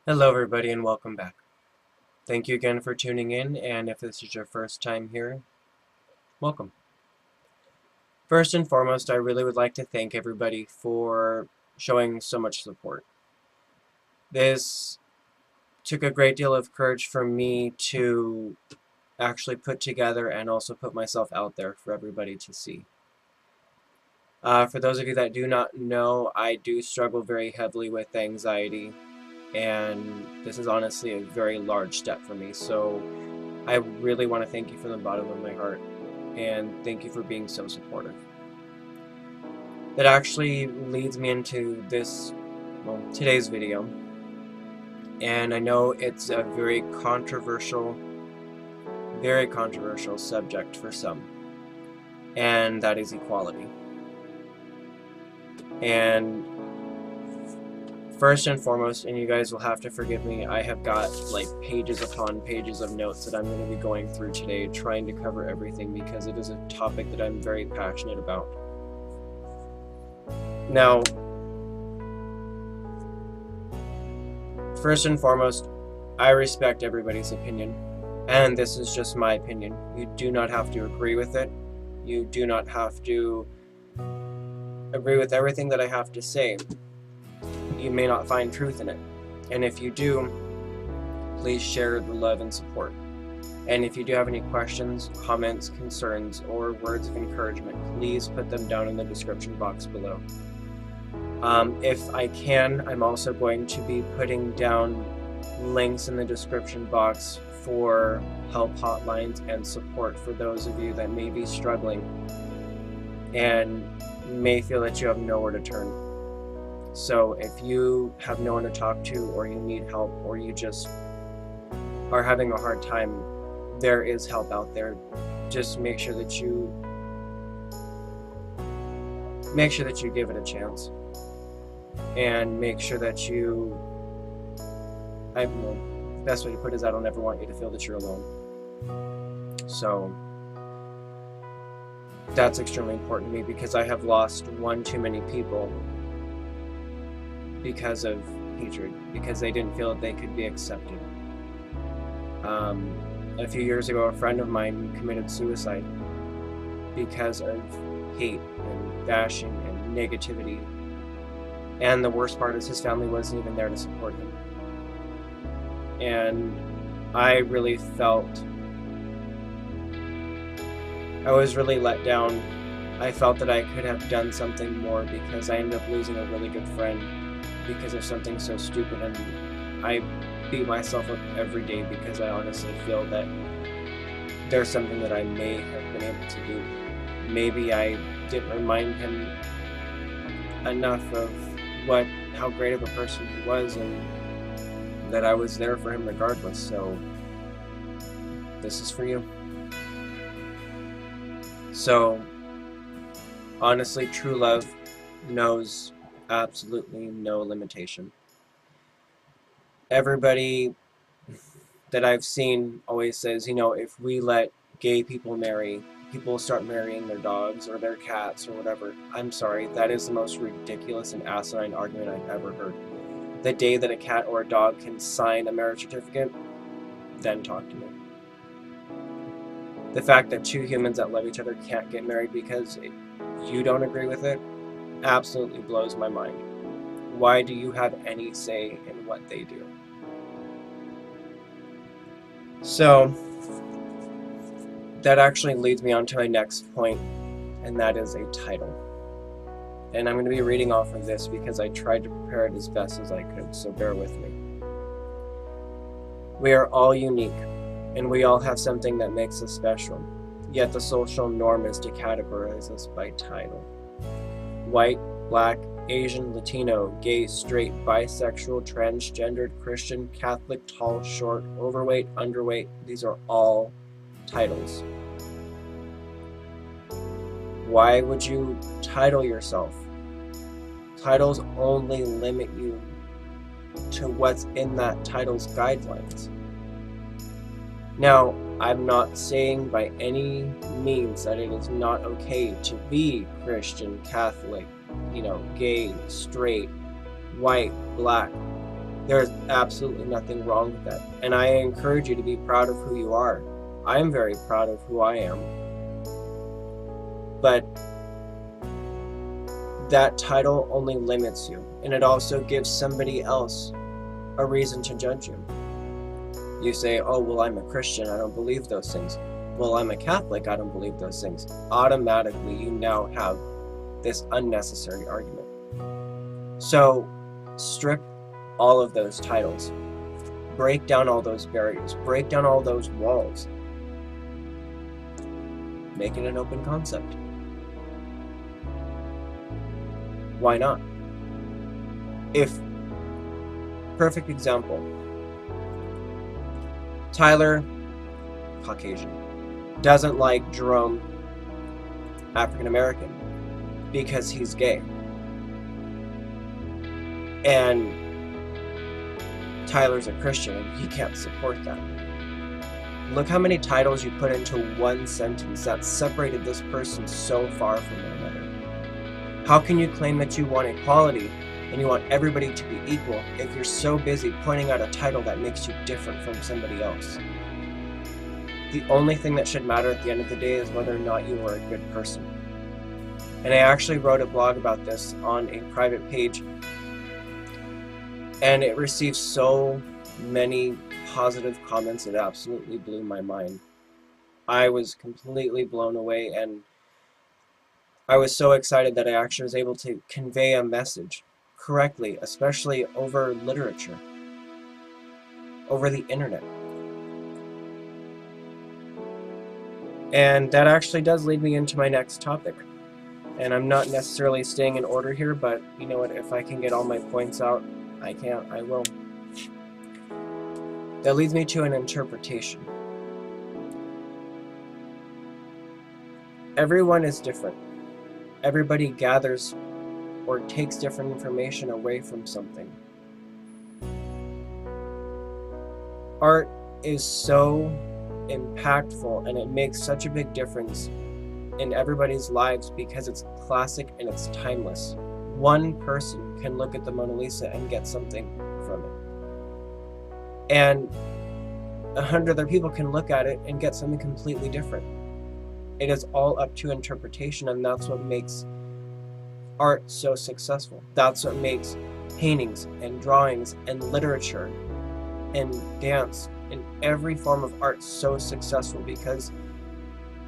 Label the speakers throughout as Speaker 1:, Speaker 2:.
Speaker 1: Hello everybody and welcome back. Thank you again for tuning in, and if this is your first time here, welcome. First and foremost, I really would like to thank everybody for showing so much support. This took a great deal of courage for me to actually put together and also put myself out there for everybody to see. For those of you that do not know, I do struggle very heavily with anxiety, and this is honestly a very large step for me, so I really want to thank you from the bottom of my heart, and thank you for being so supportive. That actually leads me into today's video, and I know it's a very controversial subject for some, and that is equality. And first and foremost, and you guys will have to forgive me, I have got like pages upon pages of notes that I'm going to be going through today, trying to cover everything because it is a topic that I'm very passionate about. Now, first and foremost, I respect everybody's opinion, and this is just my opinion. You do not have to agree with it. You do not have to agree with everything that I have to say. You may not find truth in it, and if you do, please share the love and support. And if you do have any questions, comments, concerns, or words of encouragement, please put them down in the description box below. If I can, I'm also going to be putting down links in the description box for help hotlines and support for those of you that may be struggling and may feel that you have nowhere to turn. So if you have no one to talk to, or you need help, or you just are having a hard time, there is help out there. Just make sure that you give it a chance, and make sure that you, I don't know, the best way to put it is I don't ever want you to feel that you're alone. So that's extremely important to me, because I have lost one too many people because of hatred, because they didn't feel that they could be accepted. A few years ago, a friend of mine committed suicide because of hate and bashing and negativity. And the worst part is his family wasn't even there to support him. And I really felt, I was really let down. I felt that I could have done something more, because I ended up losing a really good friend because of something so stupid, and I beat myself up every day because I honestly feel that there's something that I may have been able to do. Maybe I didn't remind him enough of how great of a person he was, and that I was there for him regardless. So this is for you. So honestly, true love knows absolutely no limitation. Everybody that I've seen always says, if we let gay people marry, people will start marrying their dogs or their cats or whatever. I'm sorry, that is the most ridiculous and asinine argument I've ever heard. The day that a cat or a dog can sign a marriage certificate, then talk to me. The fact that two humans that love each other can't get married because you don't agree with it absolutely blows my mind. Why do you have any say in what they do? So that actually leads me on to my next point, and that is a title. And I'm going to be reading off of this because I tried to prepare it as best as I could, so bear with me. We are all unique, and we all have something that makes us special. Yet the social norm is to categorize us by title. White, black, Asian, Latino, gay, straight, bisexual, transgendered, Christian, Catholic, tall, short, overweight, underweight. These are all titles. Why would you title yourself? Titles only limit you to what's in that title's guidelines. Now, I'm not saying by any means that it is not okay to be Christian, Catholic, gay, straight, white, black. There's absolutely nothing wrong with that. And I encourage you to be proud of who you are. I am very proud of who I am. But that title only limits you, and it also gives somebody else a reason to judge you. You say, oh, well, I'm a Christian, I don't believe those things. Well, I'm a Catholic, I don't believe those things. Automatically, you now have this unnecessary argument. So, strip all of those titles. Break down all those barriers. Break down all those walls. Make it an open concept. Why not? Perfect example. Tyler, Caucasian, doesn't like Jerome, African American, because he's gay. And Tyler's a Christian and he can't support that. Look how many titles you put into one sentence that separated this person so far from one another. How can you claim that you want equality and you want everybody to be equal if you're so busy pointing out a title that makes you different from somebody else? The only thing that should matter at the end of the day is whether or not you are a good person. And I actually wrote a blog about this on a private page, and it received so many positive comments, it absolutely blew my mind. I was completely blown away, and I was so excited that I actually was able to convey a message correctly, especially over literature, over the internet. And that actually does lead me into my next topic. And I'm not necessarily staying in order here, but you know what, if I can get all my points out, I will. That leads me to an interpretation. Everyone is different. Everybody gathers or takes different information away from something. Art is so impactful and it makes such a big difference in everybody's lives because it's classic and it's timeless. One person can look at the Mona Lisa and get something from it. And 100 other people can look at it and get something completely different. It is all up to interpretation, and that's what makes art so successful. That's what makes paintings and drawings and literature and dance and every form of art so successful, because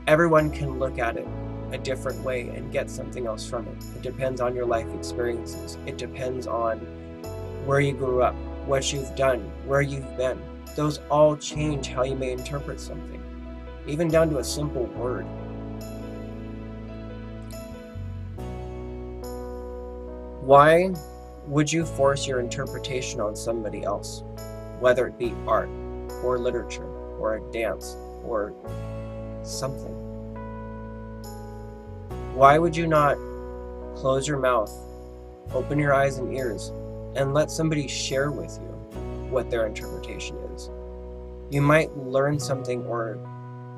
Speaker 1: everyone can look at it a different way and get something else from it. It depends on your life experiences. It depends on where you grew up, what you've done, where you've been. Those all change how you may interpret something, even down to a simple word. Why would you force your interpretation on somebody else, whether it be art or literature or a dance or something? Why would you not close your mouth, open your eyes and ears, and let somebody share with you what their interpretation is? You might learn something or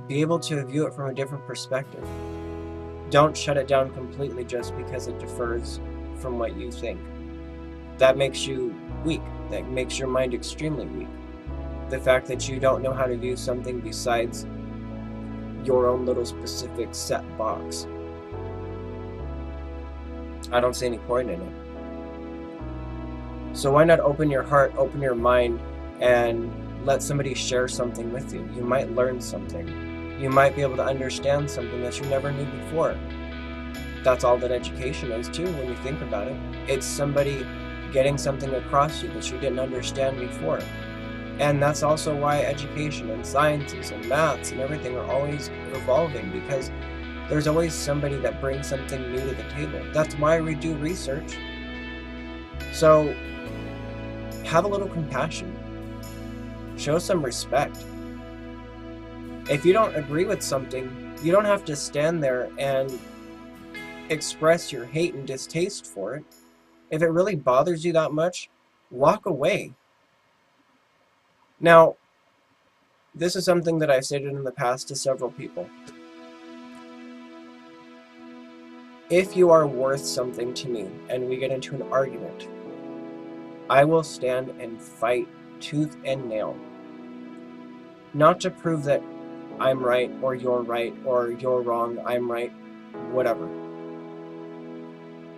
Speaker 1: be able to view it from a different perspective. Don't shut it down completely just because it differs from what you think. That makes you weak. That makes your mind extremely weak. The fact that you don't know how to view something besides your own little specific set box. I don't see any point in it. So why not open your heart, open your mind, and let somebody share something with you? You might learn something. You might be able to understand something that you never knew before. That's all that education is too, when you think about it. It's somebody getting something across you that you didn't understand before. And that's also why education and sciences and maths and everything are always evolving, because there's always somebody that brings something new to the table. That's why we do research. So have a little compassion. Show some respect. If you don't agree with something, you don't have to stand there and express your hate and distaste for it. If it really bothers you that much, walk away. Now, this is something that I've stated in the past to several people. If you are worth something to me and we get into an argument, I will stand and fight tooth and nail. Not to prove that I'm right or you're wrong, I'm right, whatever.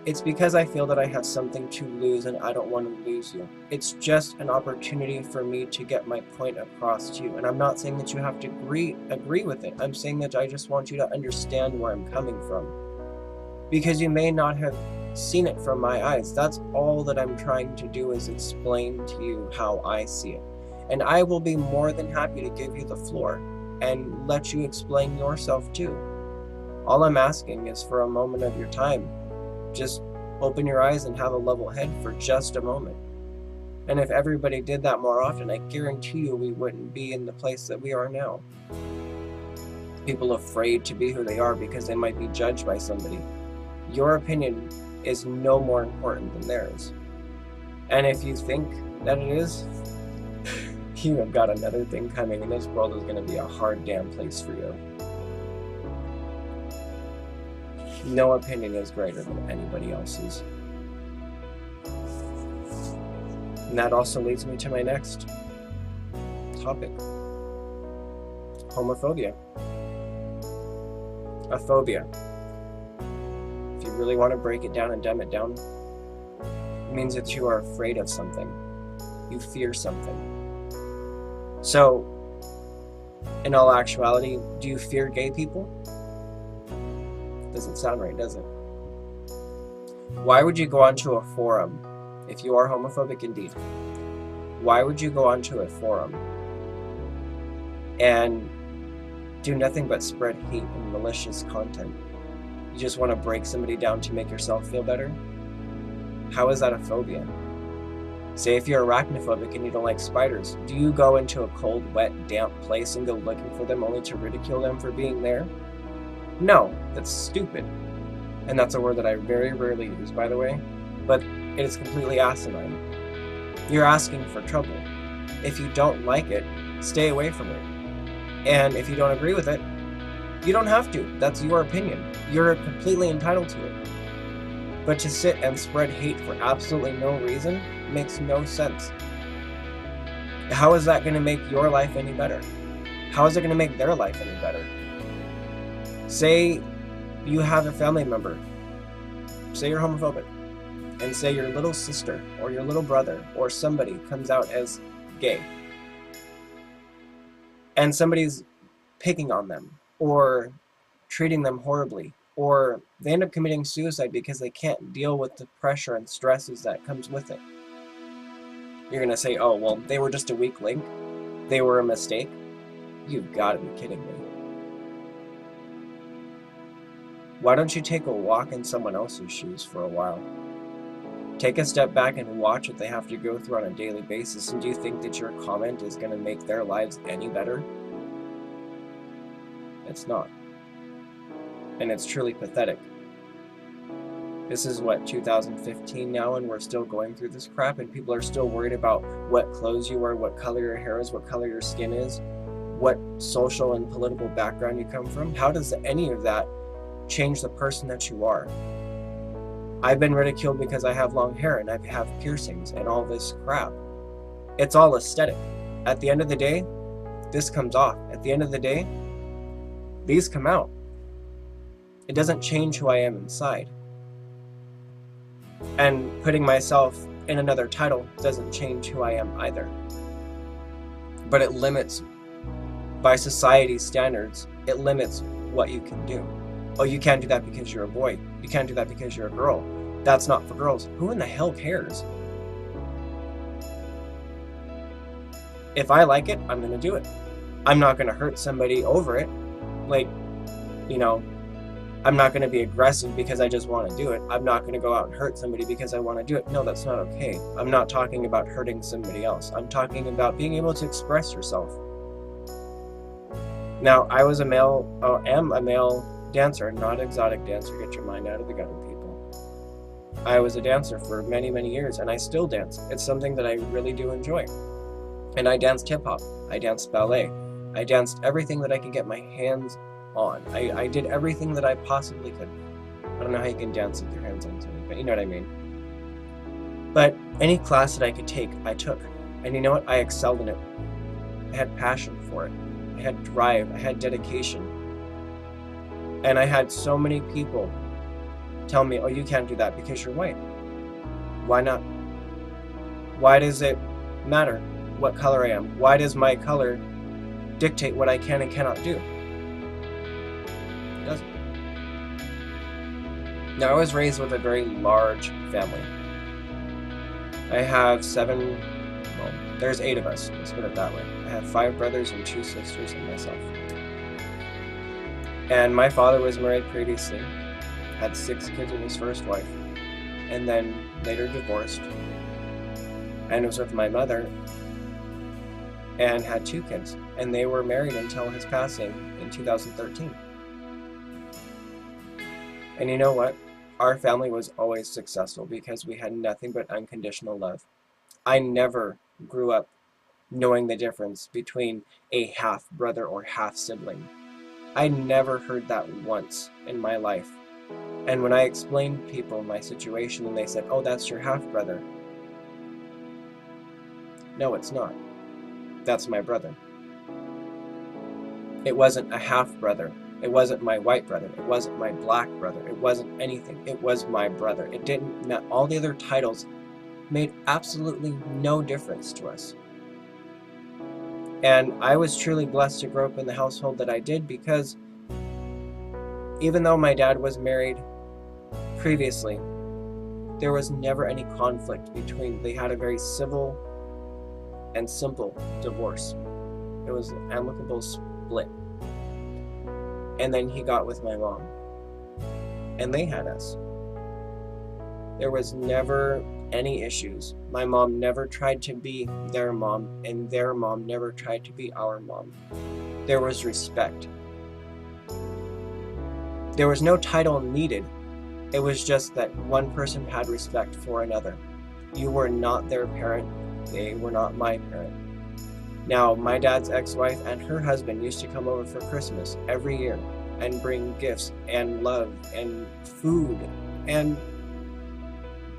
Speaker 1: It's because I feel that I have something to lose and I don't want to lose you. It's just an opportunity for me to get my point across to you. And I'm not saying that you have to agree with it. I'm saying that I just want you to understand where I'm coming from. Because you may not have seen it from my eyes. That's all that I'm trying to do, is explain to you how I see it. And I will be more than happy to give you the floor and let you explain yourself too. All I'm asking is for a moment of your time. Just open your eyes and have a level head for just a moment. And if everybody did that more often, I guarantee you we wouldn't be in the place that we are now. People afraid to be who they are because they might be judged by somebody. Your opinion is no more important than theirs. And if you think that it is, you have got another thing coming, and this world is going to be a hard damn place for you. No opinion is greater than anybody else's. And that also leads me to my next topic. Homophobia. A phobia. If you really want to break it down and dumb it down, it means that you are afraid of something. You fear something. So, in all actuality, do you fear gay people? Doesn't sound right, does it? Why would you go onto a forum, if you are homophobic indeed? Why would you go onto a forum and do nothing but spread hate and malicious content? You just want to break somebody down to make yourself feel better? How is that a phobia? Say if you're arachnophobic and you don't like spiders, do you go into a cold, wet, damp place and go looking for them only to ridicule them for being there? No, that's stupid. And that's a word that I very rarely use, by the way, but it is completely asinine. You're asking for trouble. If you don't like it, stay away from it. And if you don't agree with it, you don't have to. That's your opinion. You're completely entitled to it. But to sit and spread hate for absolutely no reason makes no sense. How is that going to make your life any better? How is it going to make their life any better? Say you have a family member, say you're homophobic, and say your little sister or your little brother or somebody comes out as gay, and somebody's picking on them or treating them horribly, or they end up committing suicide because they can't deal with the pressure and stresses that comes with it. You're going to say, oh, well, they were just a weak link. They were a mistake. You've got to be kidding me. Why don't you take a walk in someone else's shoes for a while? Take a step back and watch what they have to go through on a daily basis, and do you think that your comment is going to make their lives any better? It's not. And it's truly pathetic. This is what, 2015 now, and we're still going through this crap, and people are still worried about what clothes you wear, what color your hair is, what color your skin is, what social and political background you come from. How does any of that change the person that you are? I've been ridiculed because I have long hair and I have piercings and all this crap. It's all aesthetic. At the end of the day, this comes off. At the end of the day, these come out. It doesn't change who I am inside. And putting myself in another title doesn't change who I am either. But it limits, by society's standards, it limits what you can do. Oh, you can't do that because you're a boy. You can't do that because you're a girl. That's not for girls. Who in the hell cares? If I like it, I'm going to do it. I'm not going to hurt somebody over it. Like, you know, I'm not going to be aggressive because I just want to do it. I'm not going to go out and hurt somebody because I want to do it. No, that's not okay. I'm not talking about hurting somebody else. I'm talking about being able to express yourself. Now, I was am a male dancer, not exotic dancer. Get your mind out of the gutter, people. I was a dancer for many, many years, and I still dance. It's something that I really do enjoy. And I danced hip-hop. I danced ballet. I danced everything that I could get my hands on. I did everything that I possibly could. I don't know how you can dance with your hands on something, but you know what I mean. But any class that I could take, I took. And you know what? I excelled in it. I had passion for it. I had drive. I had dedication. And I had so many people tell me, oh, you can't do that because you're white. Why not? Why does it matter what color I am? Why does my color dictate what I can and cannot do? It doesn't. Now, I was raised with a very large family. I have there's 8 of us, let's put it that way. I have 5 brothers and 2 sisters and myself. And my father was married previously, had 6 kids with his first wife, and then later divorced, and was with my mother, and had 2 kids, and they were married until his passing in 2013. And you know what? Our family was always successful because we had nothing but unconditional love. I never grew up knowing the difference between a half brother or half sibling. I never heard that once in my life. And when I explained to people my situation and they said, oh, that's your half brother. No, it's not. That's my brother. It wasn't a half brother. It wasn't my white brother. It wasn't my black brother. It wasn't anything. It was my brother. It didn't, all the other titles made absolutely no difference to us. And I was truly blessed to grow up in the household that I did, because even though my dad was married previously, there was never any conflict between. They had a very civil and simple divorce. It was an amicable split. And then he got with my mom, and they had us. There was never any issues. My mom never tried to be their mom, and their mom never tried to be our mom. There was respect. There was no title needed. It was just that one person had respect for another. You were not their parent. They were not my parent. Now, my dad's ex-wife and her husband used to come over for Christmas every year and bring gifts and love and food, and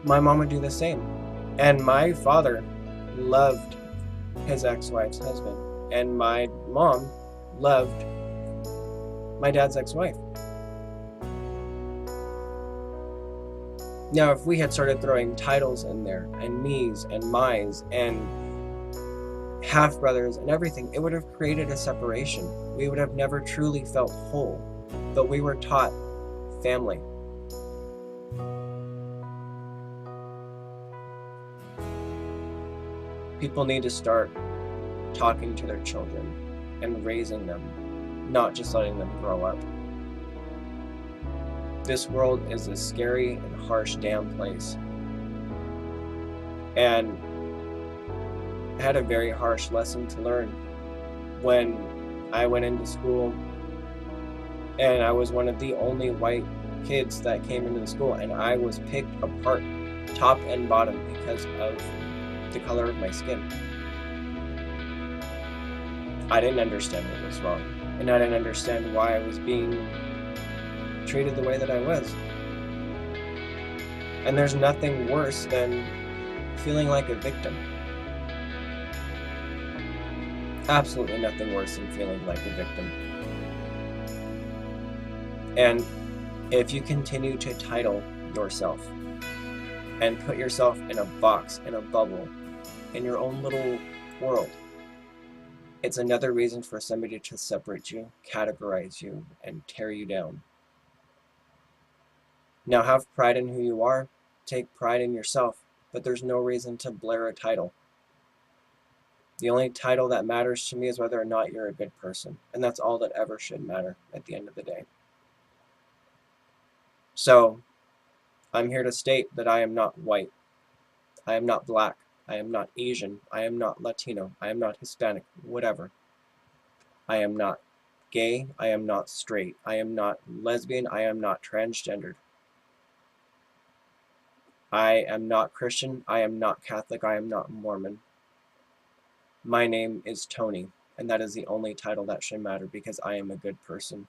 Speaker 1: my mom would do the same. And my father loved his ex-wife's husband, and my mom loved my dad's ex-wife. Now, if we had started throwing titles in there, and me's and my's and half-brothers and everything, it would have created a separation. We would have never truly felt whole. But we were taught family. People need to start talking to their children and raising them, not just letting them grow up. This world is a scary and harsh damn place. And I had a very harsh lesson to learn when I went into school, and I was one of the only white kids that came into the school, and I was picked apart top and bottom because of the color of my skin. I didn't understand what was wrong, and I didn't understand why I was being treated the way that I was. And there's nothing worse than feeling like a victim. Absolutely nothing worse than feeling like a victim. And if you continue to title yourself and put yourself in a box, in a bubble, in your own little world, it's another reason for somebody to separate you, categorize you, and tear you down. Now, have pride in who you are, take pride in yourself, but there's no reason to blare a title. The only title that matters to me is whether or not you're a good person, and that's all that ever should matter at the end of the day. So, I'm here to state that I am not white. I am not black. I am not Asian. I am not Latino. I am not Hispanic. Whatever. I am not gay. I am not straight. I am not lesbian. I am not transgendered. I am not Christian. I am not Catholic. I am not Mormon. My name is Tony, and that is the only title that should matter because I am a good person.